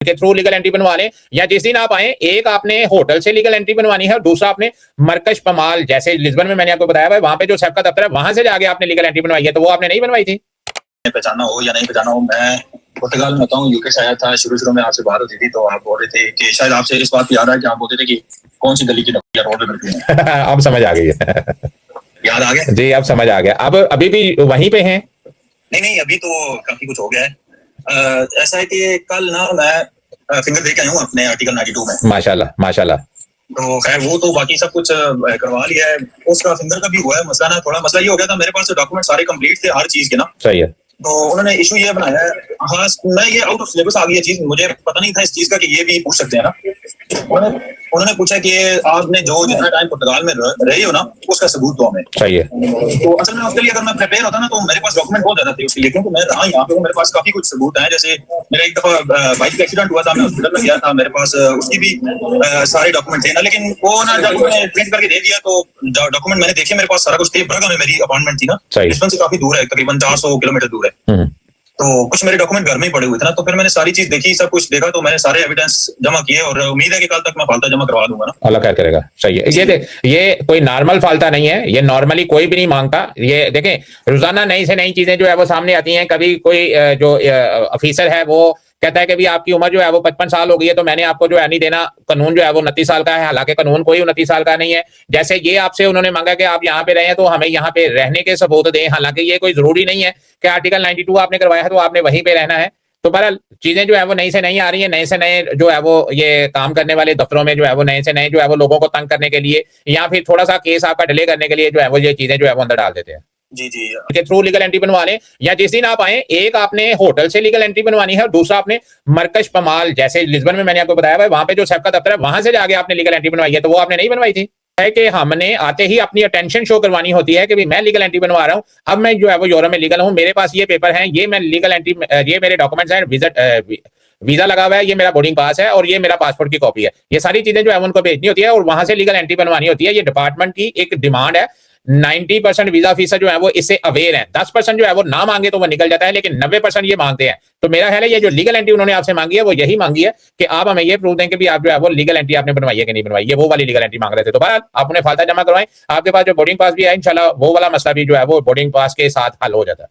के through legal entry बनवा लें, या जिस दिन आप आए, एक आपने होटल से लीगल एंट्री बनवानी है और दूसरा आपने मरकज पमाल, जैसे लिस्बन में मैंने आपको बताया वहां पे जो सेफ का दफ्तर है वहां से जाके आपने लीगल एंट्री बनवाई है, तो वो आपने नहीं बनवाई थी। पहचाना हो या नहीं पहचाना हो, मैं पुर्तगाल में हूँ, यूके से आया था। शुरू में आपसे बात होती थी तो आप बोल रहे थे कि शायद आपसे इस बात याद है कि आप बोलते थे कि कौन सी गली की नौकरियां रोड पे मिलती हैं। अब समझ आ गई है। याद आ गया जी, अब समझ आ गया। अब अभी भी वहीं पे हैं? नहीं, अभी तो काफी कुछ हो गया है। ऐसा है कि कल ना मैं फिंगर दे के आया हूँ अपने आर्टिकल 92 में। माशाल्लाह माशाल्लाह। तो खैर वो तो बाकी सब कुछ करवा लिया है, उसका फिंगर का भी हुआ है। मसला ना, थोड़ा मसला ये हो गया था, मेरे पास डॉक्यूमेंट सारे कंप्लीट थे हर चीज के ना। सही है। तो उन्होंने इशू ये बनाया है, हाँ मैं ये आउट ऑफ सिलेबस आ गई है चीज, मुझे पता नहीं था इस चीज का कि ये भी पूछ सकते हैं ना। उन्होंने पूछा कि आपने जो जितना टाइम पुर्तगाल में रहे हो ना उसका सबूत दो हमें। सही है। तो असल में उसके लिए अगर मैं प्रिपेयर होता ना तो मेरे पास डॉक्यूमेंट बहुत ज्यादा थे उसके लिए, क्योंकि मैं रहा यहाँ पे, मेरे पास काफी कुछ सबूत है। जैसे मेरा एक दफा बाइक का एक्सीडेंट हुआ था, मैं हॉस्पिटल में गया था, मेरे पास उसकी भी सारे डॉक्यूमेंट थे ना। लेकिन वो ना जब मैंने प्रिंट करके दे दिया तो डॉक्यूमेंट मैंने देखे, मेरे पास सारा कुछ थे। बरगा में मेरी अपॉइंटमेंट थी ना, लिस्बन से काफी दूर है, तकरीबन 400 किलोमीटर दूर है। तो कुछ मेरे डॉक्यूमेंट घर में ही पड़े हुए थे ना, तो फिर मैंने सारी चीज देखी, सब कुछ देखा, तो मैंने सारे एविडेंस जमा किए और उम्मीद है कि कल तक मैं फालता जमा करवा दूंगा ना। अल्लाह खैर करेगा। सही है। ये कोई नॉर्मल फालता नहीं है, ये नॉर्मली कोई भी नहीं मांगता। ये देखें, रोजाना नई से नई चीजें जो है वो सामने आती हैं। कभी कोई जो ऑफिसर है वो कहता है कि भी आपकी उम्र जो है वो 55 साल हो गई है, तो मैंने आपको जो है नहीं देना, कानून जो है वो 29 साल का है, हालांकि कानून कोई 29 साल का नहीं है। जैसे ये आपसे उन्होंने मांगा कि आप यहाँ पे रहे हैं तो हमें यहाँ पे रहने के सबूत दें, हालांकि ये कोई जरूरी नहीं है कि आर्टिकल 92 आपने करवाया है तो आपने वहीं पे रहना है। तो बहरहाल चीजें जो है वो नई से नई आ रही है, नए से नए जो है वो ये काम करने वाले दफ्तरों में जो है वो नए से नए जो है वो लोगों को तंग करने के लिए या फिर थोड़ा सा केस आपका डिले करने के लिए जो है वो ये चीजें जो है वो अंदर डाल देते हैं। जी के थ्रू लीगल एंट्री बनवा लें, या जिस दिन आप आए, एक आपने होटल से लीगल एंट्री बनवानी है और दूसरा आपने मरकज पमाल, जैसे लिस्बन में मैंने आपको बताया वहां पे जो सेफ का दफ्तर है वहां से जाके आपने लीगल एंट्री बनवाई है, तो वो आपने नहीं बनवाई थी। है कि हमने आते ही अपनी अटेंशन शो करवानी होती है कि भी मैं लीगल एंट्री बनवा रहा हूं, अब मैं जो है वो यूरोप में लीगल हूं, मेरे पास ये पेपर हैं, ये मैं लीगल एंट्री, ये मेरे डॉक्यूमेंट्स हैं, वीजा लगा हुआ है, ये मेरा बोर्डिंग पास है और ये मेरा पासपोर्ट की कॉपी है। ये सारी चीजें जो है उनको भेजनी होती है और वहां से लीगल एंट्री बनवानी होती है। ये डिपार्टमेंट की एक डिमांड है। 90% वीजा ऑफिसर जो है वो इससे अवेयर है। 10% जो है वो ना मांगे तो वो निकल जाता है, लेकिन 90% ये मांगते हैं। तो मेरा ख्याल है ये जो लीगल एंट्री उन्होंने आपसे मांगी है वो यही मांगी है कि आप हमें ये प्रूव दें कि भी आप जो है वो लीगल एंट्री आपने बनवाई है कि नहीं बनवाई। ये वो वाली लीगल एंट्री मांग रहे थे, तो बहरहाल आप उन्हें फालता जमा करवाएं। आपके पास जो बोर्डिंग पास भी है, इंशाल्लाह वो वाला मसला भी जो है वो बोर्डिंग पास के साथ हल हो जाता है।